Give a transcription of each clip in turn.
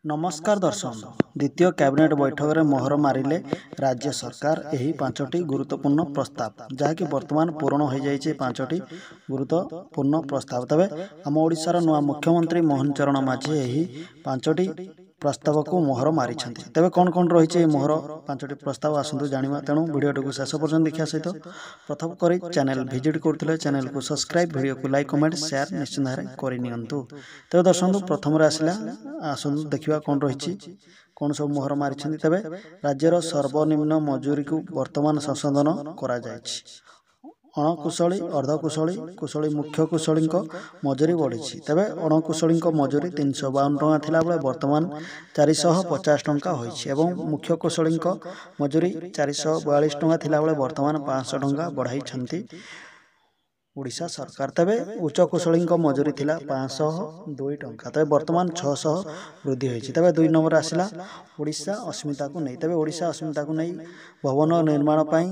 नमस्कार दर्शक द्वितीय कैबिनेट बैठक में मोहर मारिले राज्य सरकार यही पांचटी गुरुत्वपूर्ण प्रस्ताव जहाँकि वर्तमान पूरण हो जाए पांचटी गुरुत्वपूर्ण प्रस्ताव तेज आम ओडिशार नुआ मुख्यमंत्री मोहन चरण माझी यही पांचटी प्रस्ताव को मोहर मारी तेज कौन कौन रही मोहर पांचटी प्रस्ताव आसतु जाना तेणु भिडियो को शेष पर्यटन देखा सहित प्रथम कर चैनल विजिट करते चैनल को सब्सक्राइब वीडियो को लाइक कमेंट शेयर निश्चित भाव करनी तेज दर्शक प्रथम आसला आसतु देखा कौन रही कौन सब मोहर मारी तेज राज्यर सर्वनिम्न मजूरी को वर्तमान संशोधन करा अणकुशली अर्धकुशली कुशली मुख्य कुशली मजूरी बढ़ी तेज अणकुशली मजूरी 352 टଙ୍କା थिला बेले वर्तमान 450 टଙ୍କା होइछि मुख्य कुशली मजूरी 442 टଙ୍କା थिला बेले वर्तमान 500 टଙ୍କା बढ़ाई ओडिशा सरकार तेबे उच्च कुशली मजूरी थिला 502 टଙ୍କା तेबे वर्तमान 600 वृद्धि होइछि तेबे 2 नंबर आसिला ओडिशा अस्मिता को नहीं तेबे ओडिशा अस्मिता को नहीं भवन निर्माण पई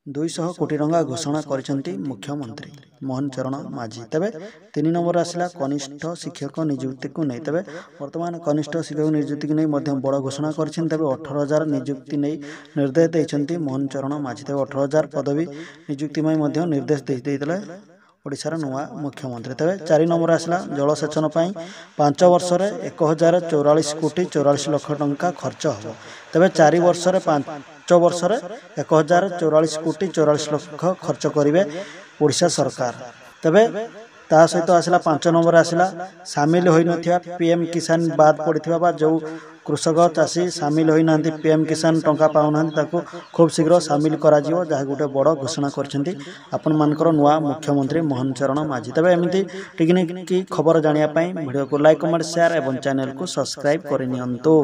200 कोटी टଙ୍କା घोषणा करिसेंती मुख्यमंत्री मोहन चरण माझी तेबे 3 नंबर आसिला कनिष्ठ शिक्षक नियुक्ति को नहीं तेबे वर्तमान कनिष्ठ शिक्षक नियुक्ति को नहीं मध्यम बड़ घोषणा करिसें तेबे 18,000 नियुक्ति नहीं निर्देश देइसेंती मोहन चरण माझी तेबे 18,000 पदवी नियुक्ति में मध्य निर्देश देइतिले ओडिशार नुआ मुख्यमंत्री तेबे 4 नंबर आसला जलसेचन पई 5 वर्ष रे 1044 कोटी 44 लाख टଙ୍କା खर्च हो तेबे 4 वर्ष रे 5 वर्ष रे 1044 कोटी 44 लाख खर्च करिवे ओडिशा सरकार तेबे ता सहित आसला 5 नंबर आसला सामिल होई नथिया पीएम किसान बाद पड़िथिबा बा जो कृषक चाषी सामिल होई नांती पीएम किसान टंका पाउ नांती ताको खूब शीघ्र सामिल करा जिवो जहा गोटे बड़ घोषणा करछंती आपन मानकर नुआ मुख्यमंत्री मोहन चरण माझी तबे एमिति टिकनिक की खबर जानिया पई वीडियो को लाइक कमेंट शेयर एवं चैनल को सब्सक्राइब करि नियंतु।